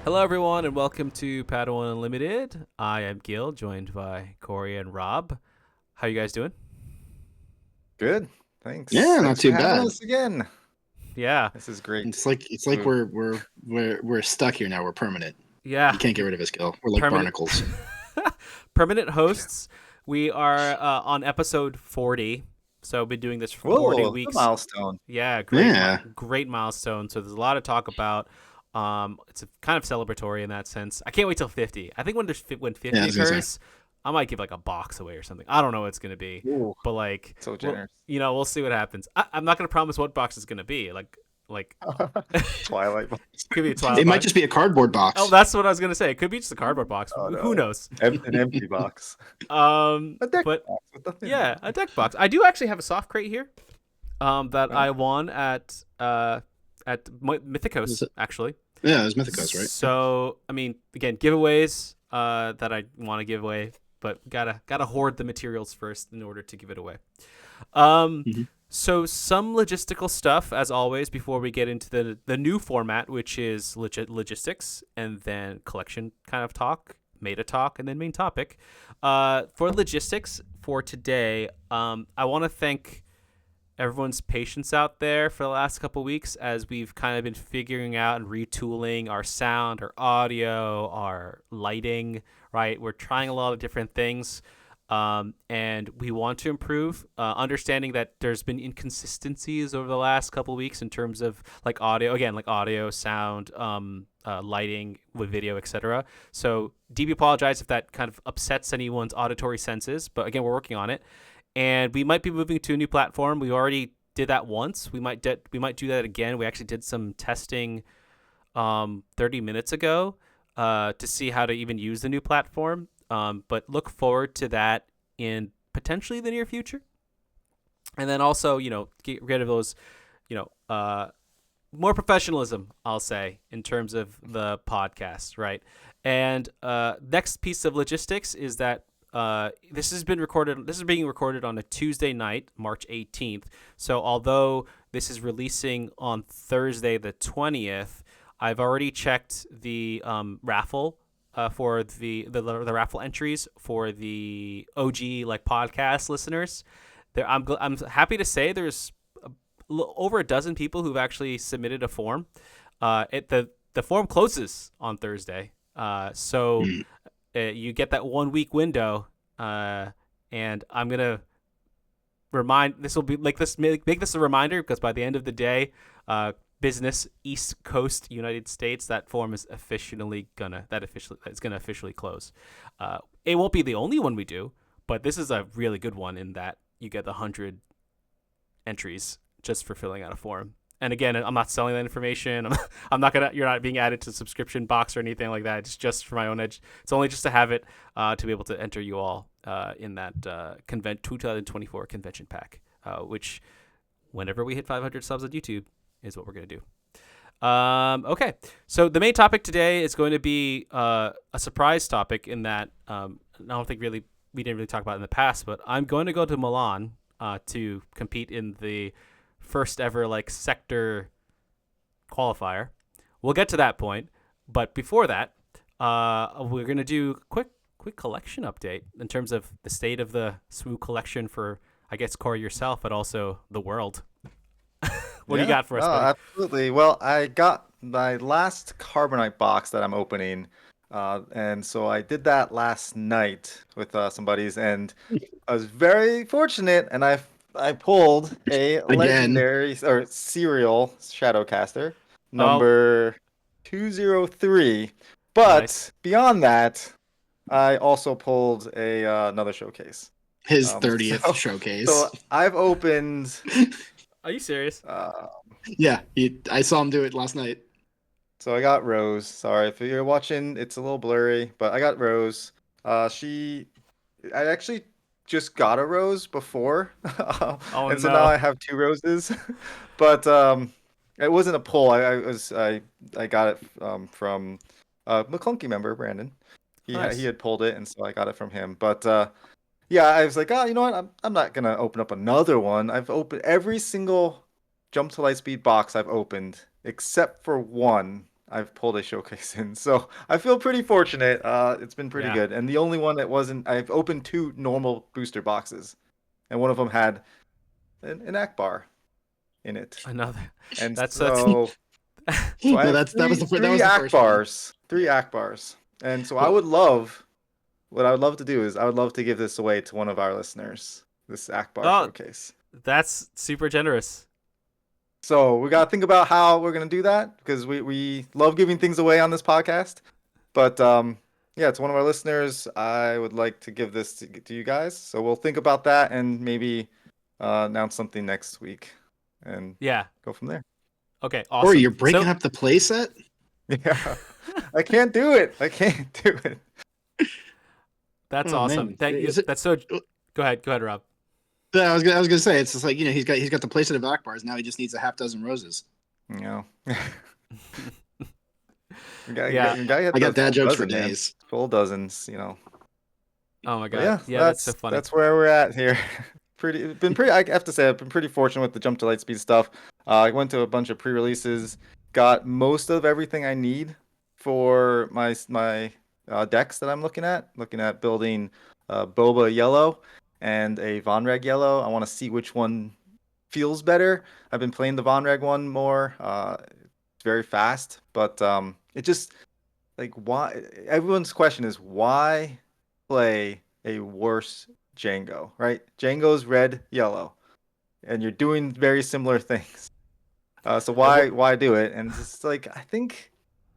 Hello, everyone, and welcome to Padawan Unlimited. I am Gil, joined by Corey and Rob. How you guys doing? Good. Thanks. Yeah, not Thanks for too having bad. us again. Yeah, This is great. It's like Ooh. we're stuck here now. We're permanent. yeah. You can't get rid of us, Gil. We're like Permanent, barnacles. permanent hosts. We are on episode 40, so we've been doing this for 40 Whoa, it's a weeks. milestone. Yeah, Yeah. great milestone. So there's a lot to talk about. It's kind of celebratory in that sense. I can't wait till 50. I think when 50 Yeah, I was gonna say. occurs, I might give like a box away or something. I don't know what it's gonna be, Ooh, but like, so we'll generous. we'll see what happens. I'm not gonna promise what box is gonna be. Like Twilight. could be a Twilight It might box. just be a cardboard Oh, box. that's what I was gonna say. It could be just a cardboard box. Oh Who no. knows? An empty box. A deck But box with nothing in yeah, there. a deck box. I do actually have a soft crate here. That Oh, I won at Mythicos Is it- actually. Yeah, it was Mythicos, right? So I mean, again, giveaways that I want to give away, but gotta hoard the materials first in order to give it away. Um, Mhm. so some logistical stuff as always before we get into the new format, which is logistics and then collection kind of talk, meta talk, and then main topic. For logistics for today, I want to thank everyone's patience out there for the last couple weeks as we've kind of been figuring out and retooling our sound, our audio, our lighting, right? We're trying a lot of different things. And we want to improve, understanding that there's been inconsistencies over the last couple weeks in terms of like audio, again, like audio, sound, lighting with video, etc. So deeply apologize if that kind of upsets anyone's auditory senses, but again, we're working on it, and we might be moving to a new platform. We already did that once. We might do that again. We actually did some testing 30 minutes ago to see how to even use the new platform. But look forward to that in potentially the near future. And then also, get rid of those, you know, more professionalism, I'll say, in terms of the podcast, right? And next piece of logistics is that this has been recorded. This is being recorded on a Tuesday night, March 18th. So although this is releasing on Thursday the 20th, I've already checked the raffle for the raffle entries for the OG like podcast listeners. I'm happy to say there's over a dozen people who've actually submitted a form. The form closes on Thursday, so Mm. you get that 1 week window, and I'm gonna remind this will be like this make this a reminder because by the end of the day, business East Coast United States, that form is gonna officially close. It won't be the only one we do, but this is a really good one in that you get 100 entries just for filling out a form. And again, I'm not selling that information. I'm not gonna. You're not being added to subscription box or anything like that. It's just for my own edge. It's only just to have it to be able to enter you all in that 2024 convention pack, which whenever we hit 500 subs on YouTube is what we're gonna do. Okay, so the main topic today is going to be a surprise topic in that I don't think really we didn't really talk about it in the past, but I'm going to go to Milan to compete in the first ever like sector qualifier. We'll get to that point, but before that, we're gonna do a quick collection update in terms of the state of the SWU collection for I guess Corey yourself, but also the world. What do you Yeah, got for us, no, buddy? absolutely. Well, I got my last Carbonite box that I'm opening. And so I did that last night with some buddies, and I was very fortunate, and I pulled a Again. legendary or serial Shadowcaster Oh, number 203. nice. But beyond that, I also pulled a another showcase. His Um, 30th so showcase. so I've opened. Are you serious? Uh, Yeah, I saw him do it last night. so I got Rose. Sorry if you're watching, it's a little blurry, but I got Rose. I actually just got a rose before, Oh and so now no. I have two roses. But it wasn't a pull. I got it from McClunky member Brandon. He Nice. had pulled it, and so I got it from him. But yeah, I was like, oh, you know what? I'm not gonna open up another one. I've opened every single Jump to Lightspeed box I've opened except for one, I've pulled a showcase in. So I feel pretty fortunate. It's been pretty Yeah. good. And the only one that wasn't, I've opened 2 normal booster boxes, and one of them had an Akbar in it. Another. And That's so I No, have that was that three was the first one. Akbars, 3 Akbars. And so Well, what I would love to do is I would love to give this away to one of our listeners, this Akbar oh, showcase. that's super generous. So we got to think about how we're going to do that, because we love giving things away on this podcast. But yeah, to one of our listeners, I would like to give this to you guys. So we'll think about that and maybe announce something next week and Yeah. go from there. Okay. Or Awesome. you're breaking So- up the playset? Yeah, I can't do it. I can't do it. That's Oh, awesome. man. Thank you. Is it- That's so. Go ahead, Rob. Yeah, I was gonna say it's just like he's got the playset of Akbars. Now he just needs a half dozen roses. You know. Yeah. I got dad jokes for days. Full dozens, you know. Oh my But god. Yeah, that's so funny. That's where we're at here. I have to say I've been pretty fortunate with the Jump to Lightspeed stuff. I went to a bunch of pre-releases, got most of everything I need for my decks that I'm looking at building Boba yellow and a Vonreg yellow. I want to see which one feels better. I've been playing the Vonreg one more. It's very fast, but it just like why everyone's question is why play a worse Django, right? Django's red, yellow, and you're doing very similar things. So why do it? And it's just like I think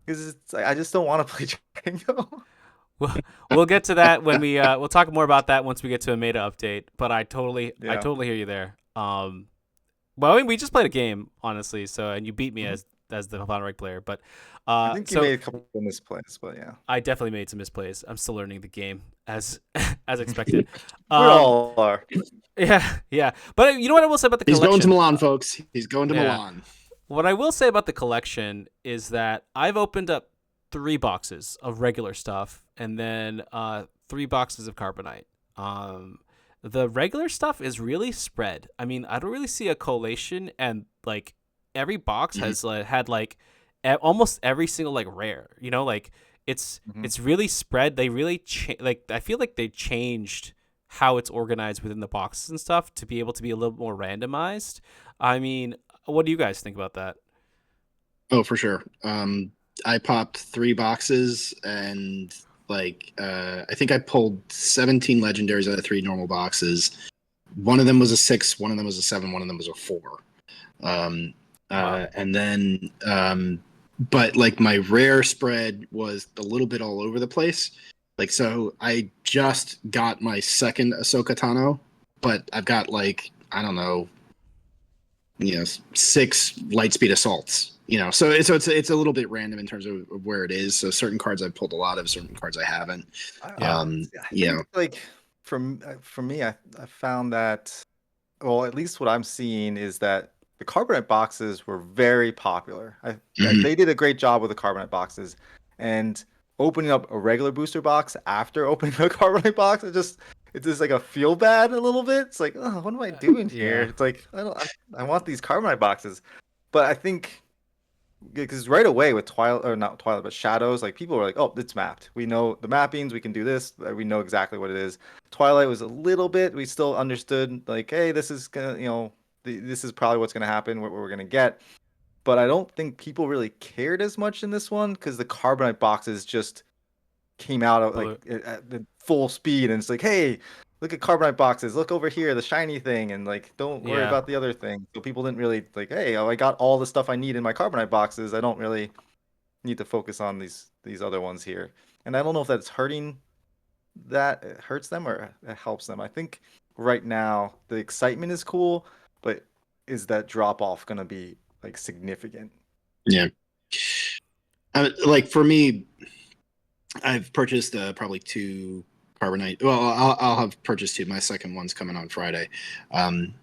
because it's like, I just don't want to play Django. We'll get to that when we'll talk more about that once we get to a meta update. But I totally Yeah. hear you there. Well, I mean, we just played a game, honestly. So, and you beat me as the Vonreg player, but I think you made a couple of misplays, but yeah, I definitely made some misplays. I'm still learning the game as expected. we all are. Yeah. But you know what I will say about the He's collection? going to Milan, folks. He's going to Yeah. Milan. What I will say about the collection is that I've opened up 3 boxes of regular stuff and then 3 boxes of Carbonite. The regular stuff is really spread. I mean, I don't really see a collation, and like every box has had like almost every single like rare. You know, like it's really spread. They really like I feel like they changed how it's organized within the boxes and stuff to be able to be a little more randomized. I mean, what do you guys think about that? Oh, for sure. I popped 3 boxes and like I think I pulled 17 legendaries out of 3 normal boxes. One of them was a 6, one of them was a 7, one of them was a 4. And then but like my rare spread was a little bit all over the place. Like so I just got my second Ahsoka Tano, but I've got like I don't know, 6 lightspeed assaults. So it's a little bit random in terms of where it is. So certain cards I've pulled a lot of, certain cards I haven't. I think, like for me, I found that, well, at least what I'm seeing is that the Carbonite boxes were very popular. They did a great job with the Carbonite boxes, and opening up a regular booster box after opening a Carbonite box, it's just like a feel bad a little bit. It's like, oh, what am I doing here? Yeah. It's like I want these Carbonite boxes, but I think because right away with Twilight, or not Twilight, but Shadows, like people were like, oh, it's mapped. We know the mappings. We can do this. We know exactly what it is. Twilight was a little bit. We still understood like, hey, this is gonna, this is probably what's gonna happen. What we're gonna get. But I don't think people really cared as much in this one because the Carbonite boxes just came out of like at the full speed, and it's like, hey, look at Carbonite boxes. Look over here, the shiny thing, and like, don't worry Yeah. about the other thing. So people didn't really like, hey, I got all the stuff I need in my Carbonite boxes. I don't really need to focus on these other ones here. And I don't know if that's hurting. That it hurts them or it helps them. I think right now the excitement is cool, but is that drop off gonna be like significant? Yeah. Like for me, I've purchased probably 2 Carbonite. Well, I'll have purchased 2. My second one's coming on Friday. And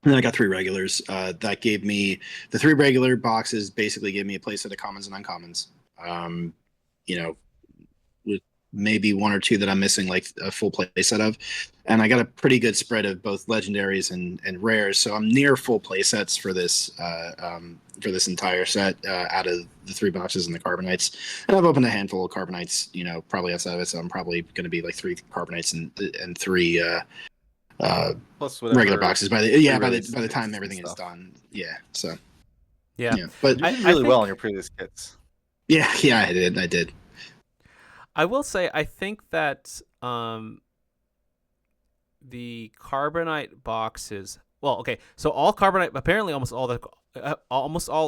then I got 3 regulars. That gave me the 3 regular boxes. Basically, gave me a playset of commons and uncommons. With maybe one or two that I'm missing like a full play set of, and I got a pretty good spread of both legendaries and rares. So I'm near full play sets for this entire set out of the 3 boxes and the Carbonites. And I've opened a handful of Carbonites, probably outside of it. So I'm probably going to be like 3 Carbonites and 3 Plus regular boxes by the pre-release time kits everything and is stuff. done. Yeah. So Yeah. but You did I really well think- on your previous kits. yeah, I did. I will say I think that the Carbonite boxes. Well, okay, so all Carbonite, apparently almost all,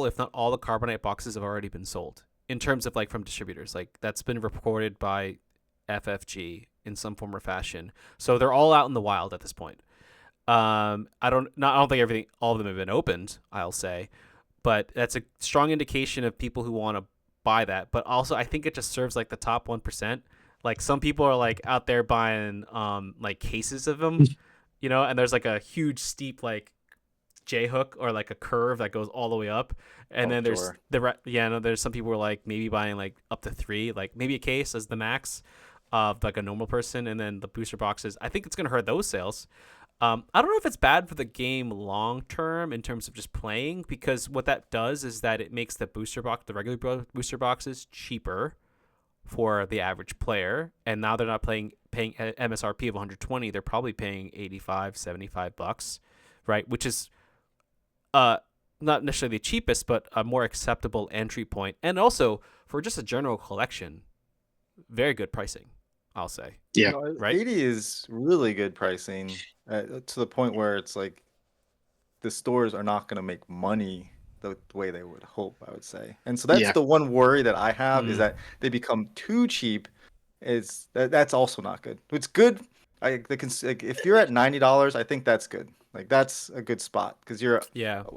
if not all, the Carbonite boxes have already been sold in terms of like from distributors. Like that's been reported by FFG in some form or fashion. So they're all out in the wild at this point. I don't think all of them have been opened, I'll say, but that's a strong indication of people who want to buy that. But also, I think it just serves like the top 1%. Like some people are like out there buying like cases of them, and there's like a huge steep like J hook or like a curve that goes all the way up, and then there's sure. there's some people who are like maybe buying like up to 3, like maybe a case as the max of like a normal person, and then the booster boxes. I think it's gonna hurt those sales. I don't know if it's bad for the game long term in terms of just playing, because what that does is that it makes the regular booster boxes cheaper for the average player, and now they're not paying MSRP of 120. They're probably paying 85, 75 bucks, right? Which is not necessarily the cheapest, but a more acceptable entry point, and also for just a general collection, very good pricing, I'll say. Yeah. Right? 80 is really good pricing to the point where it's like the stores are not going to make money the way they would hope, I would say. And so that's the one worry that I have is that they become too cheap. That's also not good. It's good. If you're at $90, I think that's good. Like that's a good spot because you're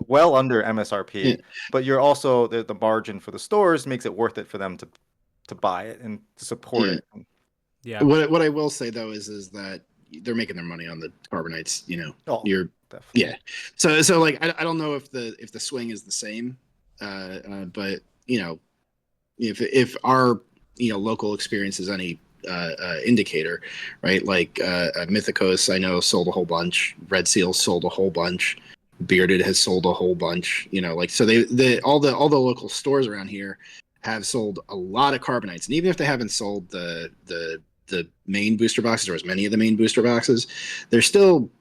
well under MSRP, but you're also the margin for the stores makes it worth it for them to buy it and to support it. Yeah. What I will say though is that they're making their money on the Carbonites. Definitely. Yeah. So like I don't know if the swing is the same, but if our local experience is any indicator, right? Like Mythicos, I know sold a whole bunch. Red Seal sold a whole bunch. Bearded has sold a whole bunch. So all the local stores around here have sold a lot of Carbonites, and even if they haven't sold the main booster boxes or as many of the main booster boxes, they're still.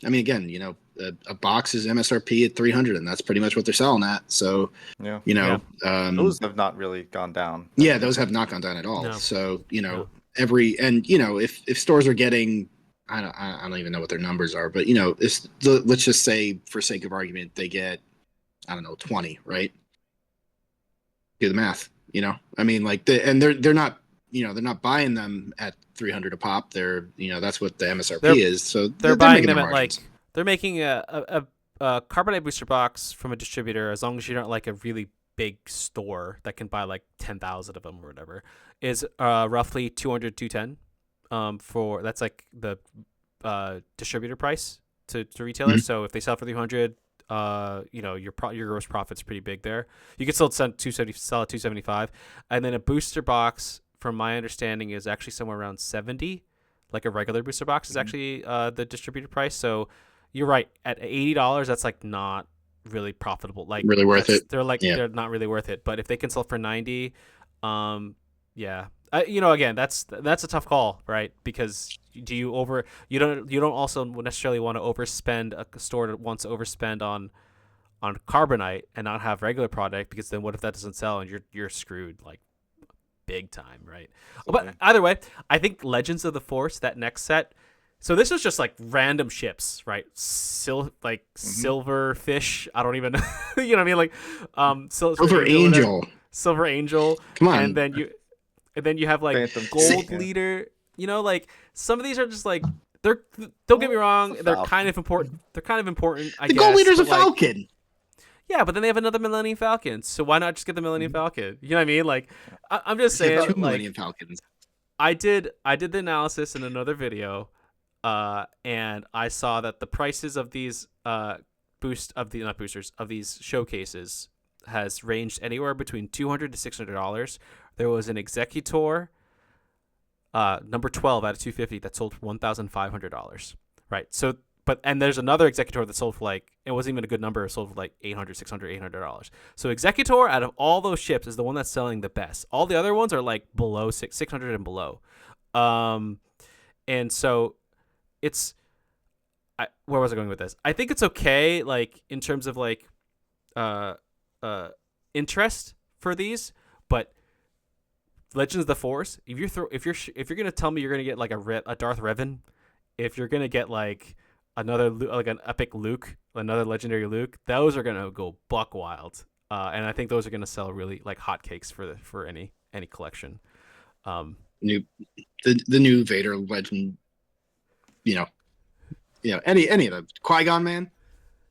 I mean, again, a box is MSRP at 300, and that's pretty much what they're selling at. So, those have not really gone down. Yeah, those have not gone down at all. No. So, if stores are getting, I don't even know what their numbers are, but let's just say, for sake of argument, they get, I don't know, 20, right? Do the math. I mean, like they're not. They're not buying them at 300 a pop. They're, that's what the MSRP is. So they're buying them at like they're making a Carbonite booster box from a distributor, as long as you're not like a really big store that can buy like 10,000 of them or whatever, is roughly 200, 210. For that's like the distributor price to retailers. Mm-hmm. So if they sell for 300, your gross profit's pretty big there. You could still sell at 275, and then a booster box, from my understanding, is actually somewhere around 70. Like a regular booster box is actually the distributor price. So you're right, at $80, that's like not really profitable. Like really worth it. They're like they're not really worth it. But if they can sell for 90, again, that's a tough call, right? Because you don't also necessarily want to overspend. A store that wants to overspend on Carbonite and not have regular product, because then what if that doesn't sell and you're screwed like big time, right? But either way, I think Legends of the Force, that next set. So this was just like random ships, right? Silver fish. I don't even know. You know what I mean? Like Silver Angel. Silver Angel. Come on. And then you have like Phantom Gold Leader. Like some of these are just like they're. Don't get me wrong. They're kind of important. I guess. The Gold Leader's a Falcon. Yeah, but then they have another Millennium Falcon, so why not just get the Millennium Falcon? You know what I mean? Like, I'm just saying, two Millennium Falcons. I did the analysis in another video, and I saw that the prices of these these showcases has ranged anywhere between $200 to $600. There was an Executor Number 12 out of 250 that sold for $1,500. Right. So, and there's another Executor that sold for like, it wasn't even a good number. It sold for like $800, $600, $800. So Executor out of all those ships is the one that's selling the best. All the other ones are like below 600 and below. And so it's, where was I going with this? I think it's okay, like in terms of like interest for these, but Legends of the Force, if you're gonna tell me you're gonna get like a Darth Revan, if you're gonna get like another like an epic Luke, another legendary Luke, those are gonna go buck wild, and I think those are gonna sell really like hotcakes for any collection. The new Vader legend, any of them, Qui-Gon Man.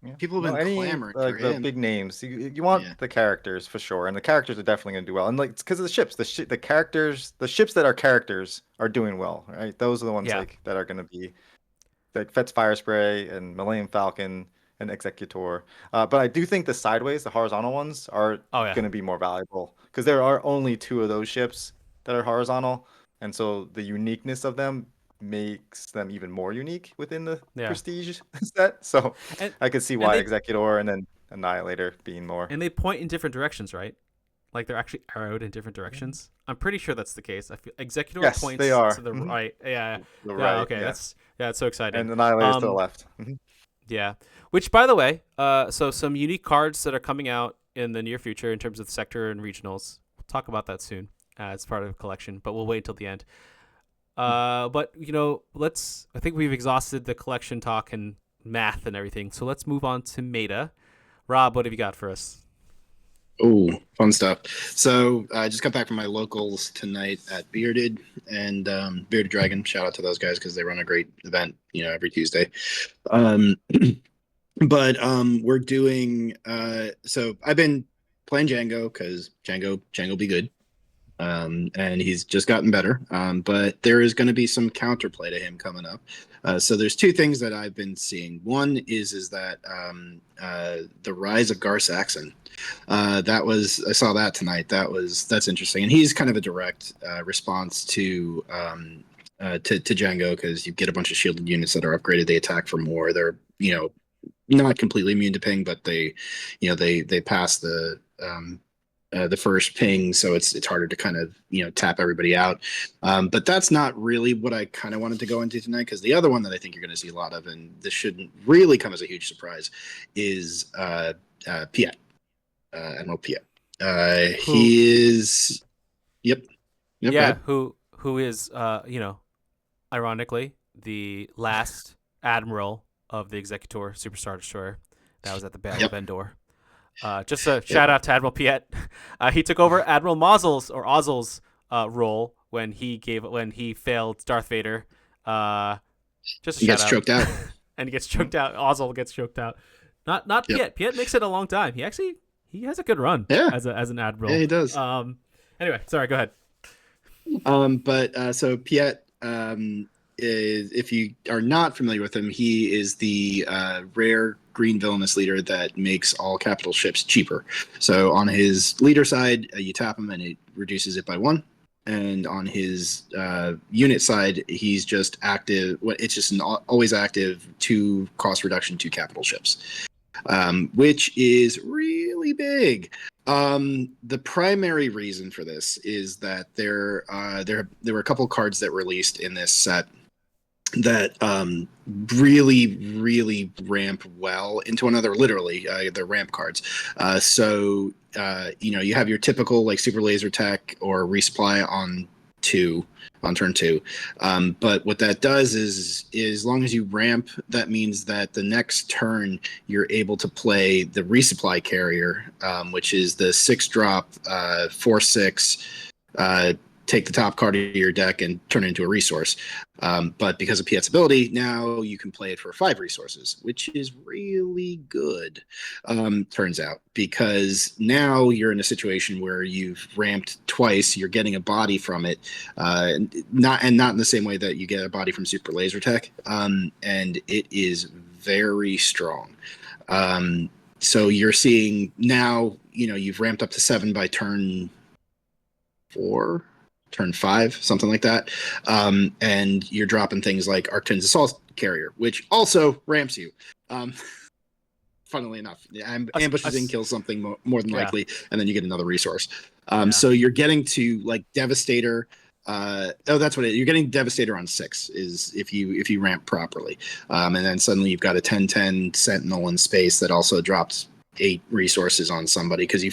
Yeah. People have been clamoring for like the him. big names. You want the characters for sure, and the characters are definitely going to do well. And like it's because of the ships. The characters, the ships that are characters are doing well, right? Those are the ones like that are going to be like Fett's Firespray and Millennium Falcon and Executor. But I do think the sideways, the horizontal ones, are going to be more valuable because there are only 2 of those ships that are horizontal, and so the uniqueness of them makes them even more unique within the prestige set. So I could see why Executor and then Annihilator being more. And they point in different directions, right? Like they're actually arrowed in different directions. I'm pretty sure that's the case. I feel Executor points to the right. Yeah. The right. Okay. That's so exciting. And Annihilator to the left. Yeah. Which, by the way, so some unique cards that are coming out in the near future in terms of sector and regionals. We'll talk about that soon as part of the collection, but we'll wait until the end. But I think we've exhausted the collection talk and math and everything. So let's move on to meta. Rob, what have you got for us? Oh, fun stuff. So I just got back from my locals tonight at Bearded and Bearded Dragon. Shout out to those guys because they run a great event, every Tuesday. But we're doing so I've been playing Django because Django be good. And he's just gotten better. But there is going to be some counterplay to him coming up. So there's 2 things that I've been seeing. One is that the rise of Gar Saxon. I saw that tonight. That's interesting, and he's kind of a direct response to Django because you get a bunch of shielded units that are upgraded. They attack for more. They're not completely immune to ping, but they pass the first ping, so it's harder to kind of tap everybody out. But that's not really what I kind of wanted to go into tonight, because the other one that I think you're going to see a lot of, and this shouldn't really come as a huge surprise, is Piett, Admiral Piett. He is, yep. Yeah, who is ironically the last admiral of the Executor Superstar Destroyer that was at the Battle of Endor. Just a shout out to Admiral Piett. He took over Admiral Ozzel's role when he failed Darth Vader. Just a he gets choked out, and he gets choked out. Ozzel gets choked out. Not Piett. Piett makes it a long time. He has a good run as an admiral. Yeah, he does. Anyway, sorry. Go ahead. So Piett, if you are not familiar with him, he is the rare green villainous leader that makes all capital ships cheaper. So on his leader side, you tap him and it reduces it by 1. And on his unit side, he's just active. It's just an always active 2 cost reduction to capital ships, which is really big. The primary reason for this is that there were a couple cards that released in this set that really ramp well into another, literally they're ramp cards. So you have your typical like super laser tech or resupply on turn 2, but what that does is as long as you ramp, that means that the next turn you're able to play the resupply carrier, which is the 6-drop 4/6 take the top card of your deck and turn it into a resource. But because of Piett's ability, now you can play it for 5 resources, which is really good, turns out, because now you're in a situation where you've ramped twice, you're getting a body from it, not in the same way that you get a body from Super Laser Tech, and it is very strong. So you're seeing now, you've ramped up to 7 by turn 4. turn 5, something like that. And you're dropping things like Arcton's Assault Carrier, which also ramps you. Funnily enough, ambushes in, kills something more than likely, and then you get another resource. So you're getting to like Devastator. That's what it is. You're getting Devastator on 6 is if you ramp properly, and then suddenly you've got a 10/10 Sentinel in space that also drops 8 resources on somebody, because you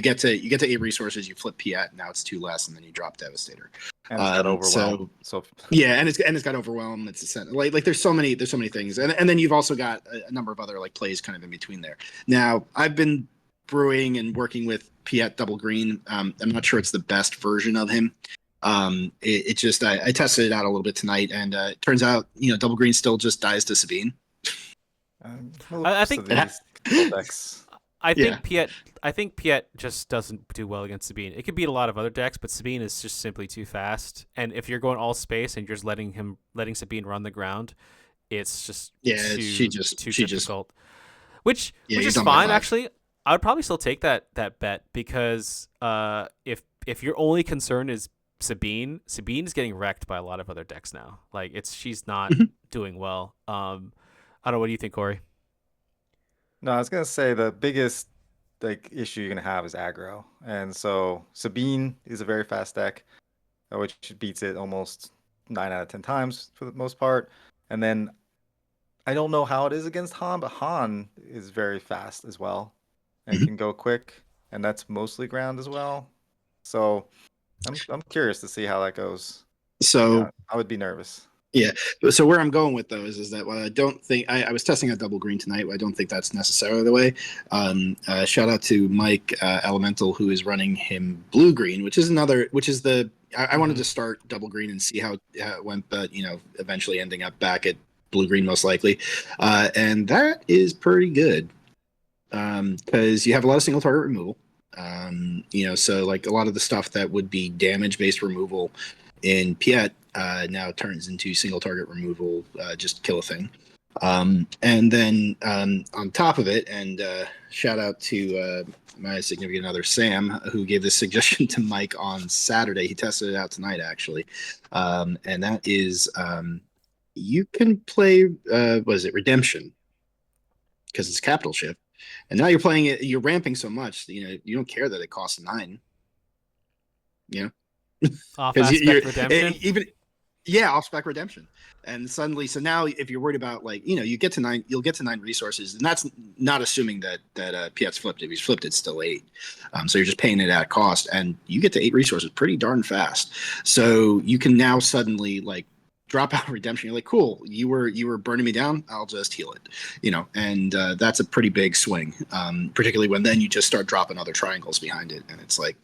get to 8 resources, you flip Piett, now it's 2 less, and then you drop Devastator. And it's got Overwhelm. So yeah, and it's got Overwhelm. It's a Sentinel. Like there's so many things, and then you've also got a number of other like plays kind of in between there. Now I've been brewing and working with Piett Double Green. I'm not sure it's the best version of him. It just I tested it out a little bit tonight, and it turns out Double Green still just dies to Sabine. I think Piett just doesn't do well against Sabine. It could beat a lot of other decks, but Sabine is just simply too fast. And if you're going all space and you're just letting Sabine run the ground, it's just too difficult. Which is fine actually. I would probably still take that bet, because if your only concern is Sabine is getting wrecked by a lot of other decks now. Like she's not doing well. I don't know. What do you think, Corey? No, I was gonna say the biggest issue you're gonna have is aggro, and so Sabine is a very fast deck, which beats it almost 9 out of 10 times for the most part. And then I don't know how it is against Han, but Han is very fast as well, and can go quick, and that's mostly ground as well. So I'm curious to see how that goes. So I would be nervous. Yeah. So where I'm going with those is that I don't think I was testing out Double Green tonight. I don't think that's necessarily the way. Shout out to Mike Elemental, who is running him Blue Green, which is the I wanted to start Double Green and see how it went, but eventually ending up back at Blue Green most likely, and that is pretty good because you have a lot of single target removal. So like a lot of the stuff that would be damage based removal in Piett now turns into single target removal, just kill a thing. And then on top of it, and shout out to my significant other Sam, who gave this suggestion to Mike on Saturday. He tested it out tonight actually, and that is you can play Redemption, because it's capital shift. And now you're playing it. You're ramping so much, you don't care that it costs 9. Off aspect redemption. Off spec redemption. And suddenly, so now if you're worried about you'll get to 9 resources, and that's not assuming that Piett's flipped. If he's flipped, it's still 8. So you're just paying it at cost, and you get to 8 resources pretty darn fast. So you can now suddenly drop out redemption. You're like, cool, you were burning me down, I'll just heal it, and that's a pretty big swing, particularly when then you just start dropping other triangles behind it, and it's like,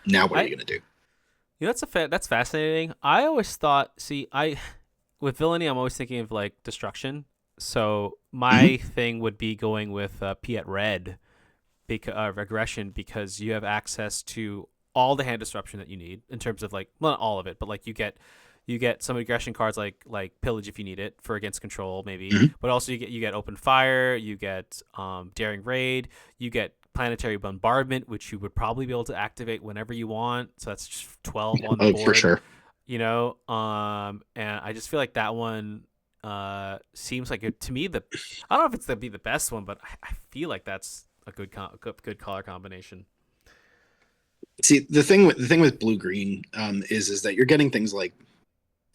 now what are you gonna do? That's fascinating. I always thought, with villainy, I'm always thinking of destruction. So my thing would be going with Piett Red, aggression, because you have access to all the hand disruption that you need in terms of not all of it, but you get some aggression cards like Pillage if you need it for against control maybe, but also you get Open Fire, you get Daring Raid, you get Planetary Bombardment, which you would probably be able to activate whenever you want. So that's just 12 on the board. For sure. And I just feel like that one seems like to me I don't know if it's to be the best one, but I feel like that's a good color combination. See, the thing with Blue Green is that you're getting things like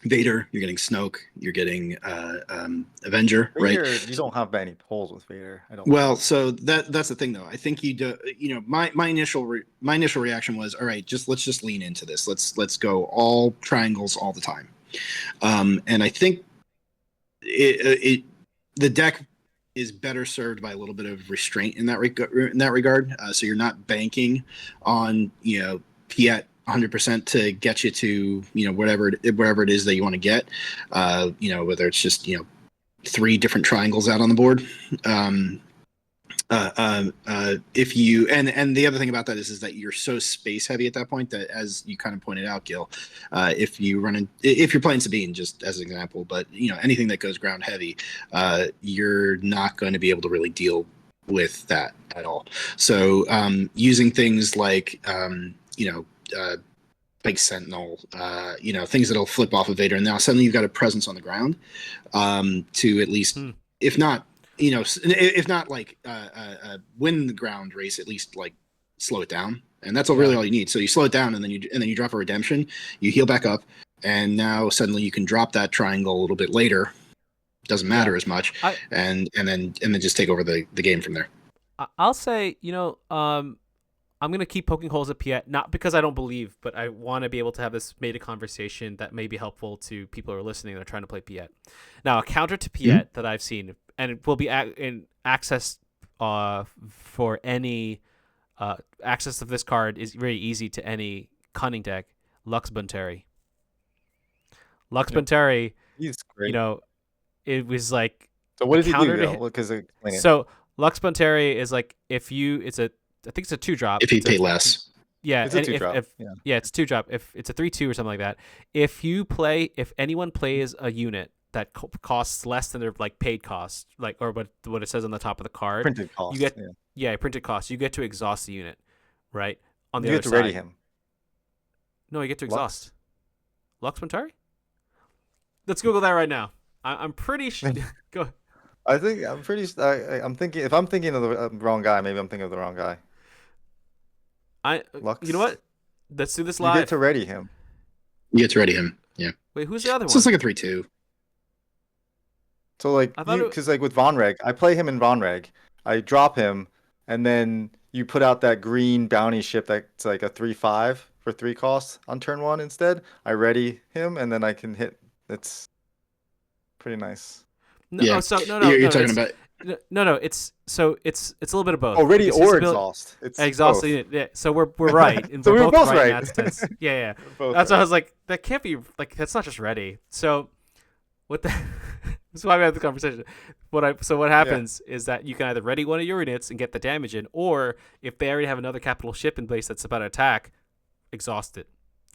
Vader, you're getting Snoke, you're getting Avenger, Vader, right? You don't have any pulls with Vader. I don't. Well, so that's the thing, though. I think you do. My initial reaction was, all right, let's just lean into this. Let's go all triangles all the time. And I think the deck is better served by a little bit of restraint in that regard. So you're not banking on Piett 100% to get you to wherever it is that you want to get, whether it's just 3 different triangles out on the board. If you and the other thing about that is that you're so space heavy at that point that, as you kind of pointed out, Gil, if you're playing Sabine, just as an example, but anything that goes ground heavy, you're not going to be able to really deal with that at all. So using things like like Sentinel, things that'll flip off of Vader, and now suddenly you've got a presence on the ground to at least, Hmm. if not, if not like win the ground race, at least like slow it down, and that's really all you need. So you slow it down, and then you drop a redemption, you heal back up, and now suddenly you can drop that triangle a little bit later. Doesn't matter as much, and then just take over the game from there. I'll say, I'm going to keep poking holes at Piett, not because I don't believe, but I want to be able to have this made a conversation that may be helpful to people who are listening that are trying to play Piett. Now, a counter to Piett that I've seen, and it will be in access for any access of this card is very easy to any cunning deck, Lux Bunteri. Lux Bunteri, He's great. it was like So what a does he do? counter Though? Because so Lux Bunteri is like if you I think it's a 2-drop. If you pay less. Yeah, it's a and 2-drop. it's 2-drop. If it's a 3/2 or something like that, if anyone plays a unit that costs less than their like paid cost, like or what it says on the top of the card, Printed cost. you get printed cost. You get to exhaust the unit, right? On the you other get to side, ready him. No, you get to exhaust. Lux Bunteri? Let's Google that right now. I'm pretty sure. Go. I'm thinking. If I'm thinking of the wrong guy, maybe I'm thinking of the wrong guy. Lux. You know what? Let's do this You live. get to ready him. You get to ready him. Yeah. Wait, who's the other one? So it's like a 3/2. So like, because like with Von Reg, I play him in Von Reg. I drop him, and then you put out that green bounty ship that's like a 3/5 for 3 costs on turn 1 instead. I ready him, and then I can hit. It's pretty nice. No, yeah. no. You're talking about. No. It's a little bit of both. Oh, ready or exhaust. It's exhaust. both. Yeah. So we're right. And So we're we're both right. in that sense. Yeah. Both That's right. why I was like, that can't be like that's not just ready. So what the? That's why we had the conversation. What happens is that you can either ready one of your units and get the damage in, or if they already have another capital ship in place that's about to attack, exhaust it,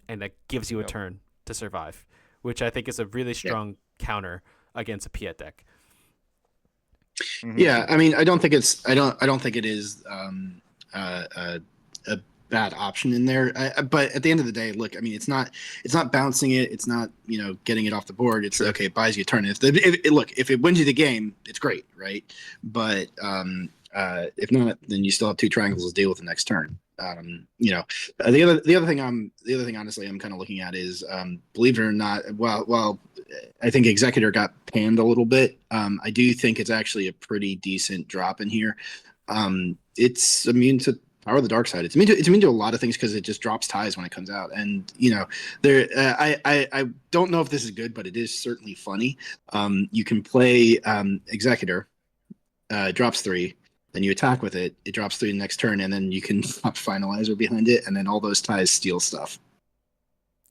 and that gives you a turn to survive, which I think is a really strong counter against a Piett deck. Mm-hmm. Yeah, I mean, I don't think it is a bad option in there. But at the end of the day, look, I mean, it's not bouncing it, it's not getting it off the board. It's okay, it buys you a turn. If it wins you the game, it's great, right? But if not, then you still have 2 triangles to deal with the next turn. The other thing honestly I'm kind of looking at is believe it or not, while I think Executor got panned a little bit, I do think it's actually a pretty decent drop in here. It's immune to Power of the Dark Side. It's immune to a lot of things because it just drops ties when it comes out. And there I don't know if this is good, but it is certainly funny. You can play Executor, drops 3. Then you attack with it. It drops 3 the next turn, and then you can pop Finalizer behind it, and then all those ties steal stuff.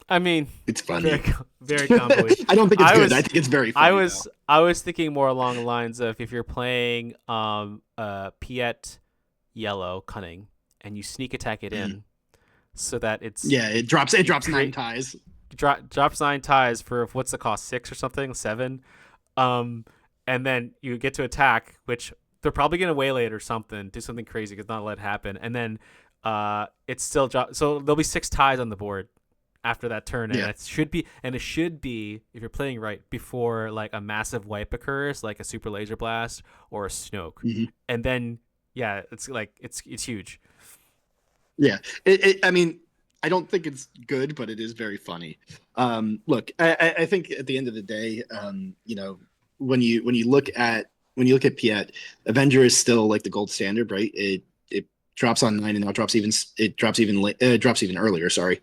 I mean, it's funny. Very convoluted. I don't think it's good. I think it's very funny. I was thinking more along the lines of if you're playing Piett yellow cunning and you sneak attack it in, so that it's it drops 9 ties. Drops 9 ties for what's the cost, 6 or something, 7, and then you get to attack, which they're probably gonna waylay it or something, do something crazy, because not let it happen, and then it's still so there'll be 6 ties on the board after that turn, and it should be if you're playing right before like a massive wipe occurs, like a super laser blast or a Snoke, and then it's like it's huge. Yeah, I mean, I don't think it's good, but it is very funny. Look, I think at the end of the day, when you look at Piett, Avenger is still like the gold standard, right? It drops on 9 and now it drops even earlier. Sorry,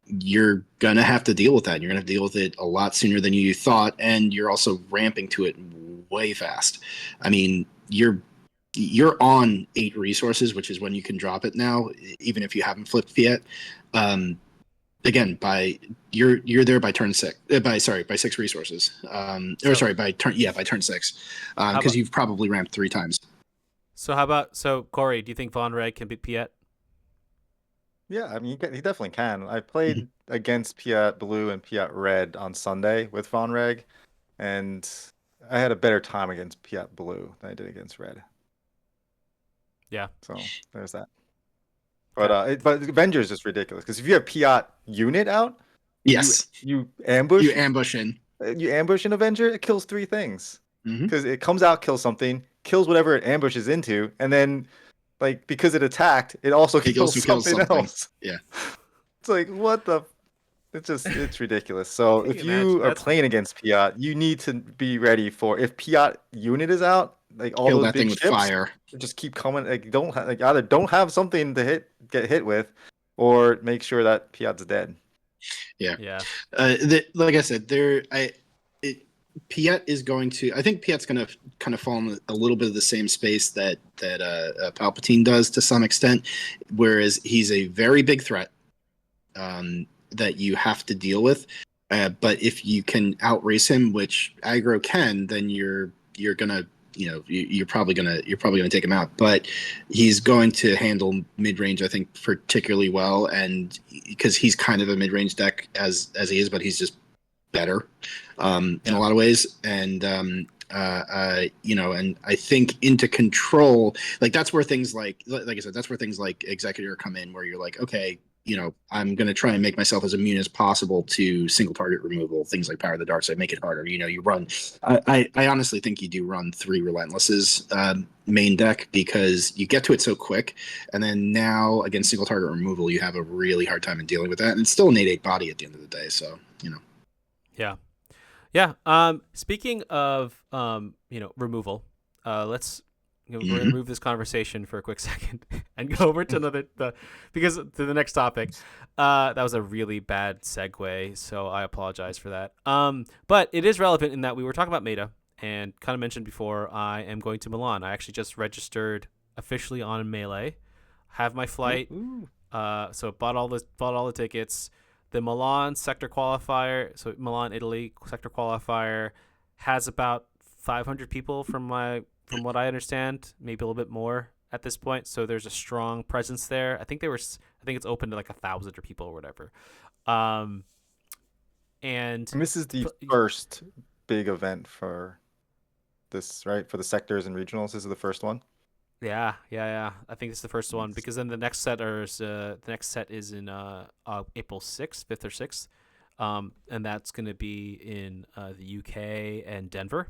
you're gonna have to deal with that. You're gonna have to deal with it a lot sooner than you thought, and you're also ramping to it way fast. I mean, you're on 8 resources, which is when you can drop it now, even if you haven't flipped Piett. Again, you're there by turn 6. By 6 resources. By turn 6, because you've probably ramped 3 times. So Corey, do you think Von Reg can beat Piett? Yeah, I mean, he definitely can. I played against Piett Blue and Piett Red on Sunday with Von Reg, and I had a better time against Piett Blue than I did against Red. Yeah. So there's that. But Okay. but Avengers is ridiculous because if you have Piett unit out, you Yes, you you ambush ambush in. you ambush an Avenger, it kills three things Hmm. because it comes out, kills something, kills whatever it ambushes into, and then like because it attacked, it also It kills also kills something something. else. Yeah. It's like what the. It's ridiculous. So Can you if imagine? you are That's playing against Piett, you need to be ready for if Piett unit is out, like all Kill those that thing big with ships fire. just keep coming. Like like either don't have something to get hit with, or make sure that Piett's dead. Yeah. yeah. Like I said, it, Piett is going to. I think Piet's going to kind of fall in a little bit of the same space that Palpatine does to some extent, whereas he's a very big threat that you have to deal with. But if you can outrace him, which aggro can, then you're gonna you're probably gonna take him out. But he's going to handle mid range, I think, particularly well, and because he's kind of a mid range deck as he is, but he's just better in a Yeah. lot of ways. And and I think into control, like that's where things like I said, that's where things like Executor come in, where you're like, okay, I'm going to try and make myself as immune as possible to single target removal, things like Power of the Dark Side, make it harder. You run. I honestly think you do run 3 Relentlesses main deck because you get to it so quick, and then now against single target removal, you have a really hard time in dealing with that, and it's still an 8/8 body at the end of the day. So Yeah. Yeah. Speaking of removal, let's we're gonna Mhm. move this conversation for a quick second and go over to because to the next topic. That was a really bad segue, so I apologize for that. But it is relevant in that we were talking about meta and kind of mentioned before. I am going to Milan. I actually just registered officially on Melee. Have my flight. Ooh. So bought all the tickets. The Milan Sector Qualifier, so Milan, Italy Sector Qualifier, has about 500 people from what I understand, maybe a little bit more at this point. So there's a strong presence there. I think it's open to like 1,000 people or whatever. Um, and And this is the first big event for this, right? For the sectors and regionals. This is the first one. yeah. I think it's the first one because then the next set is in April 6th, 5th or 6th, and that's going to be in the UK and Denver.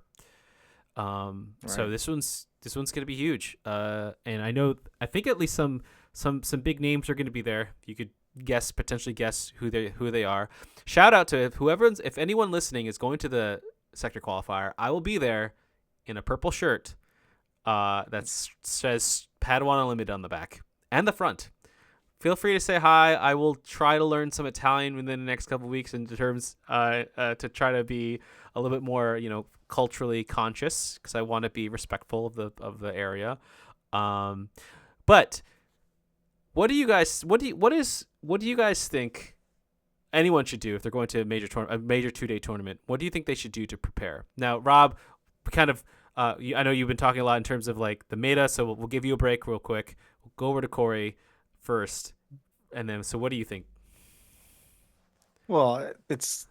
So Right. this one's going to be huge. And I think at least some big names are going to be there. You could potentially guess who they are. Shout out to if anyone listening is going to the sector qualifier, I will be there in a purple shirt that says Padawan Unlimited on the back and the front. Feel free to say hi. I will try to learn some Italian within the next couple of weeks in terms to try to be a little bit more, culturally conscious because I want to be respectful of the area. But what do you guys what do you guys think anyone should do if they're going to a major 2-day tournament? What do you think they should do to prepare? Now, Rob, kind of I know you've been talking a lot in terms of like the meta, so we'll give you a break real quick. We'll go over to Corey first, and then so what do you think? Well, it's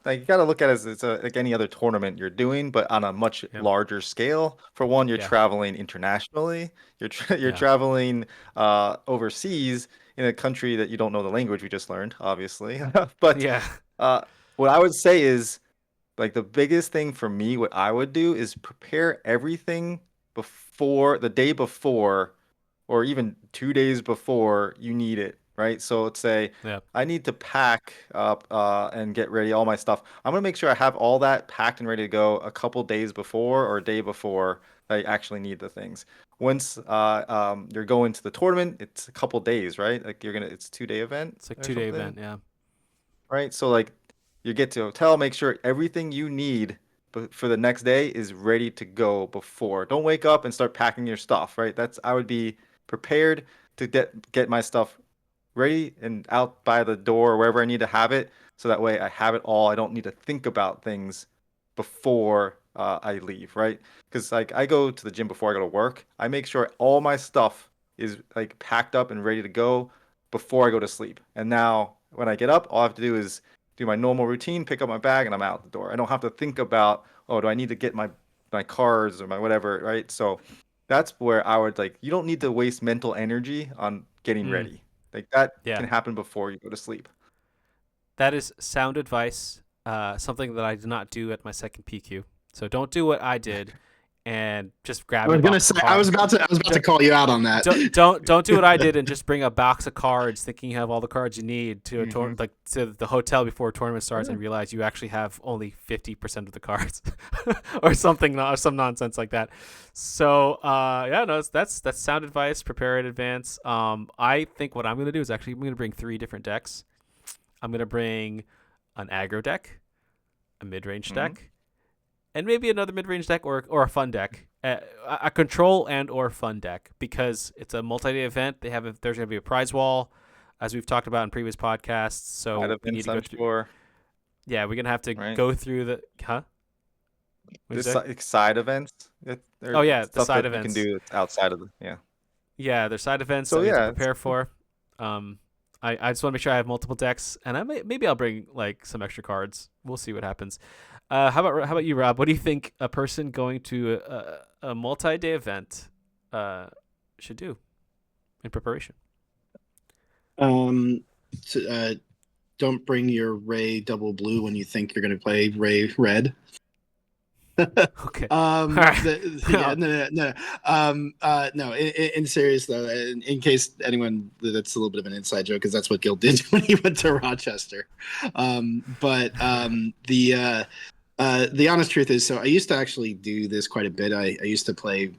like you got to look at it as like any other tournament you're doing, but on a much Yep. larger scale. For one, you're Yeah. traveling internationally. You're Yeah. traveling overseas in a country that you don't know the language. We just learned, obviously. But Yeah. uh, what I would say is like the biggest thing for me, what I would do is prepare everything before the day before or even 2 days before you need it, right? So let's say Yeah. I need to pack up and get ready all my stuff. I'm gonna make sure I have all that packed and ready to go a couple days before or a day before I actually need the things. Once you're going to the tournament, it's a couple days, right? Like it's a 2 day event It's like or 2-day something, event. Yeah. right? So like you get to a hotel, make sure everything you need for the next day is ready to go before. Don't wake up and start packing your stuff, right? I would be prepared to get my stuff ready and out by the door or wherever I need to have it, so that way I have it all. I don't need to think about things before I leave, right? Because like I go to the gym before I go to work. I make sure all my stuff is like packed up and ready to go before I go to sleep. And now when I get up, all I have to do is do my normal routine, pick up my bag, and I'm out the door. I don't have to think about, oh, do I need to get my cards or my whatever, right? So that's where I would like. You don't need to waste mental energy on getting Mm, ready. Like that yeah, can happen before you go to sleep. that is sound advice. Something that I did not do at my second PQ. So don't do what I did and just I grab a was gonna box say of I was cards. about to call you out on that. Don't do what I did and just bring a box of cards, thinking you have all the cards you need to Hmm. to the hotel before a tournament starts, Yeah. and realize you actually have only 50% of the cards, or something, or some nonsense like that. So yeah, no, that's sound advice. Prepare in advance. I think what I'm gonna do is actually I'm gonna bring 3 different decks. I'm gonna bring an aggro deck, a mid range Hmm. deck, and maybe another mid-range deck or a fun deck, a control and or fun deck, because it's a multi-day event. There's going to be a prize wall, as we've talked about in previous podcasts. Side So we need events, to go I'm through. sure. Yeah, we're gonna have to Right. go through the huh? What did you This say? side events, Oh or yeah, the stuff side that you can events. do that's outside of the yeah. Yeah, there's side events So that we have to yeah, it's prepare for. Um, I just want to make sure I have multiple decks, and maybe I'll bring like some extra cards. We'll see what happens. How about you, Rob? What do you think a person going to a multi-day event should do in preparation? Um, so, don't bring your Ray double blue when you think you're going to play Ray red. Okay. All right. Yeah, no. No. In serious though, in case anyone, that's a little bit of an inside joke because that's what Gil did when he went to Rochester. The honest truth is, so I used to actually do this quite a bit. I used to play,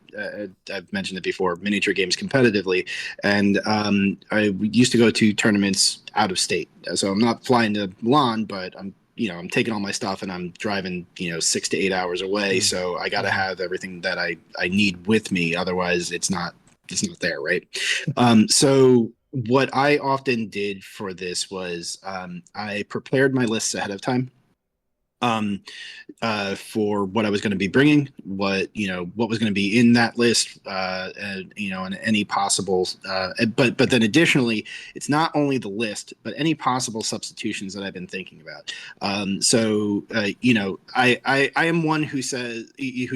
I've mentioned it before, miniature games competitively, and I used to go to tournaments out of state. So I'm not flying to Milan, but I'm taking all my stuff and I'm driving, 6 to 8 hours away. Mm. So I got to Mhm. have everything that I need with me. Otherwise, it's not there, right? So what I often did for this was I prepared my lists ahead of time. Um, for what I was going to be bringing, what was going to be in that list, and any possible. But then additionally, it's not only the list, but any possible substitutions that I've been thinking about. I am one who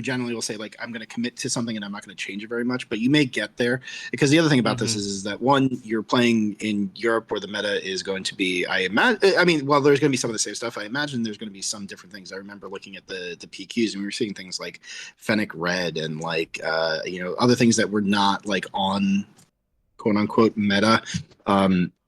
generally will say like I'm going to commit to something and I'm not going to change it very much. But you may get there because the other thing about this Mhm. is that one, you're playing in Europe where the meta is going to be. I mean, while there's going to be some of the same stuff, I imagine there's going to be some different things. I remember looking at the PQs and we were seeing things like Fennec Red and like other things that were not like on quote unquote meta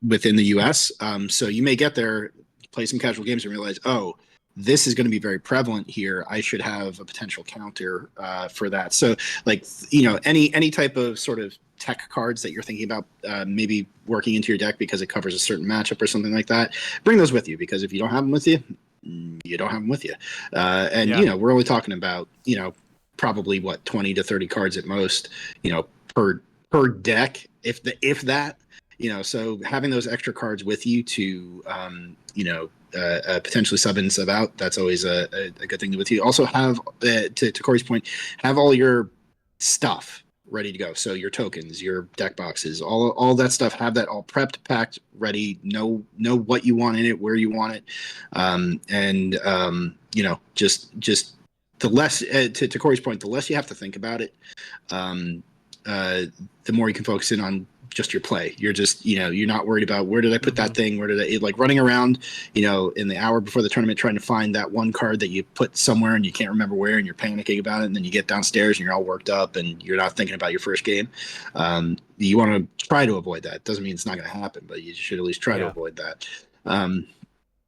within the US. So you may get there, play some casual games and realize, oh, this is going to be very prevalent here. I should have a potential counter for that. So like, any type of sort of tech cards that you're thinking about maybe working into your deck because it covers a certain matchup or something like that, bring those with you, because if you don't have them with you, you don't have them with you. And Yeah. we're only talking about probably what 20 to 30 cards at most, per deck, if that. So having those extra cards with you to potentially sub in, sub out, that's always a good thing to with you. Also have to Corey's point, have all your stuff ready to go. So your tokens, your deck boxes, all that stuff, have that all prepped, packed, ready. Know what you want in it, where you want it, and just the less to Corey's point, the less you have to think about it, um, the more you can focus in on just your play. You're just, you're not worried about where did I put that Mhm. thing? Where did I, like, running around, in the hour before the tournament trying to find that one card that you put somewhere and you can't remember where and you're panicking about it. And then you get downstairs and you're all worked up and you're not thinking about your first game. You want to try to avoid that. Doesn't mean it's not going to happen, but you should at least try to Yeah. avoid that.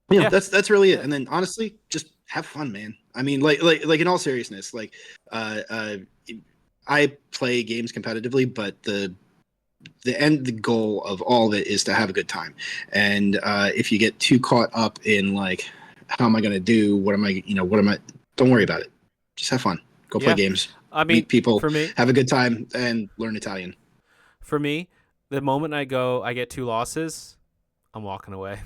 Yeah. That's really it. Yeah. And then honestly, just have fun, man. I mean, like in all seriousness, like, I play games competitively, but the goal of all of it is to have a good time. And if you get too caught up in like, how am I going to do? Don't worry about it. Just have fun. Go play Yeah. games, I mean, meet people, for me, have a good time, and learn Italian. for me, the moment I get 2 losses, I'm walking away.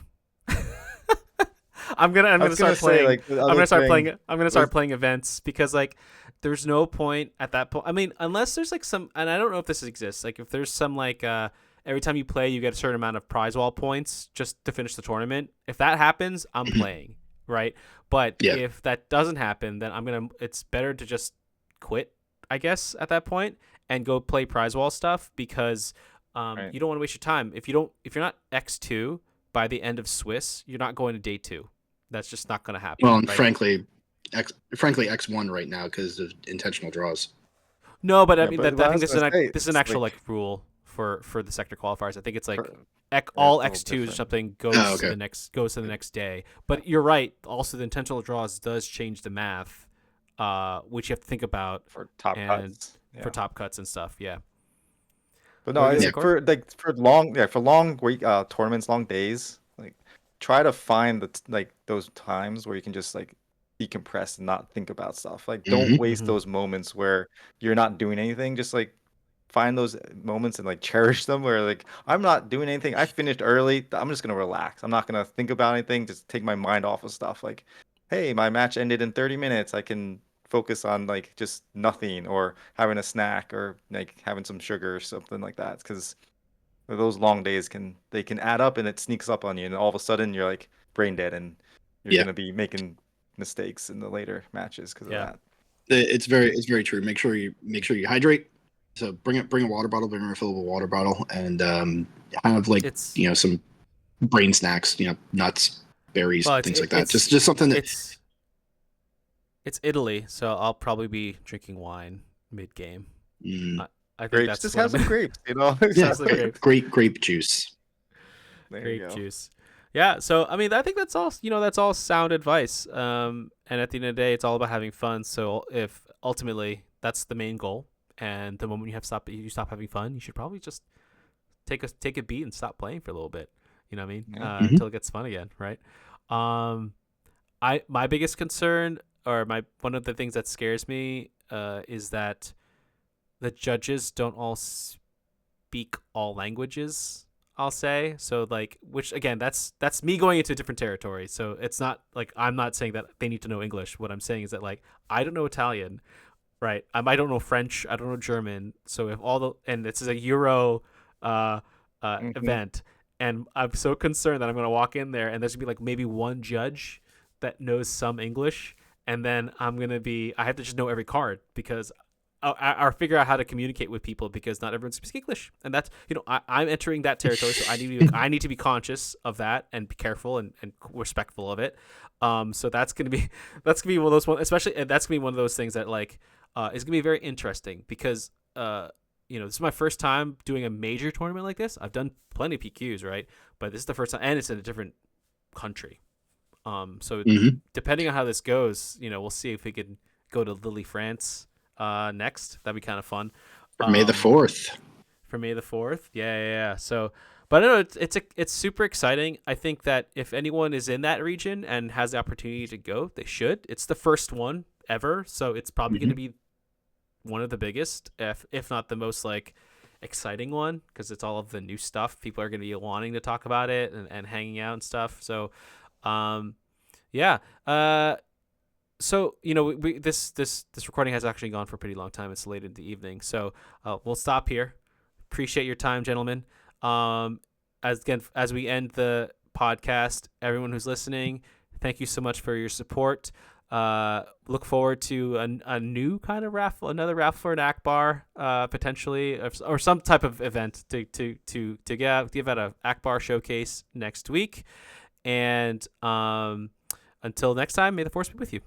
I'm I gonna was gonna start say playing. like the other thing I'm gonna was start playing events, because like there's no point at that point. I mean, unless there's like some, and I don't know if this exists. Like if there's some like every time you play, you get a certain amount of prize wall points just to finish the tournament. If that happens, I'm playing, right? But Yeah. if that doesn't happen, then it's better to just quit, I guess, at that point, and go play prize wall stuff because Right. you don't want to waste your time. If you're not X2 by the end of Swiss, you're not going to day 2. That's just not going to happen. Well, and right? frankly, X1 right now because of intentional draws. No, but I Yeah, mean but I I think was this gonna say, is an it's actual like rule for the sector qualifiers. I think it's like for- all it's a little X2s or different. something goes Oh, to okay. the next day. But you're right. Also, the intentional draws does change the math, which you have to think about for top and cuts. for Yeah. top cuts and stuff. Yeah. But What no, were you gonna say, Corey? for long week tournaments, long days, like try to find like those times where you can just like decompress and not think about stuff. Like don't Mhm. waste Mhm. those moments where you're not doing anything. Just like find those moments and like cherish them where like I'm not doing anything. I finished early. I'm just gonna relax. I'm not gonna think about anything. Just take my mind off of stuff. Like, hey, my match ended in 30 minutes. I can focus on like just nothing or having a snack or like having some sugar or something like that. Because those long days can add up and it sneaks up on you and all of a sudden you're like brain dead and you're Yeah, gonna be making mistakes in the later matches because of Yeah. that. it's very true. Make sure you hydrate. So bring a water bottle, bring a refillable water bottle, and kind of like It's some brain snacks, nuts, berries, well, things like that. Just something that. it's Italy, so I'll probably be drinking wine mid game. Mm, I think Grapes, that's just what have I'm some grapes, yeah, Have some grapes. grape juice. There you Grape go. juice. Yeah, so I mean, I think that's all. That's all sound advice. And at the end of the day, it's all about having fun. So if ultimately that's the main goal, and the moment you stop having fun, you should probably just take a beat and stop playing for a little bit. You know what I mean? Yeah. Until it gets fun again, right? Um, my biggest concern, or my one of the things that scares me, is that the judges don't all speak all languages. I'll say so, like, which again, that's me going into a different territory. So it's not like I'm not saying that they need to know English. What I'm saying is that like I don't know Italian, right? I don't know French. I don't know German. So if all the and this is a Euro Mhm. event, and I'm so concerned that I'm gonna walk in there and there's gonna be like maybe one judge that knows some English, and then I have to just know every card because or figure out how to communicate with people because not everyone speaks English, and that's I'm entering that territory, so I need to be conscious of that and be careful and respectful of it. So that's gonna be one of those one, especially, and that's gonna be one of those things that like is gonna be very interesting because this is my first time doing a major tournament like this. I've done plenty of PQs, right? But this is the first time, and it's in a different country. So Mhm. depending on how this goes, we'll see if we can go to Lille, France next. That'd be kind of fun. May the 4th. For May the 4th. Yeah. So, but I don't know, it's super exciting. I think that if anyone is in that region and has the opportunity to go, they should. It's the first one ever, so it's probably going to be one of the biggest, if not the most like exciting one, because it's all of the new stuff. People are going to be wanting to talk about it and hanging out and stuff. So, yeah. So this recording has actually gone for a pretty long time. It's late in the evening, so we'll stop here. Appreciate your time, gentlemen. As we end the podcast, everyone who's listening, thank you so much for your support. Look forward to a new kind of raffle, another raffle for an Akbar, potentially, or some type of event to give out a Akbar showcase next week. And until next time, may the force be with you.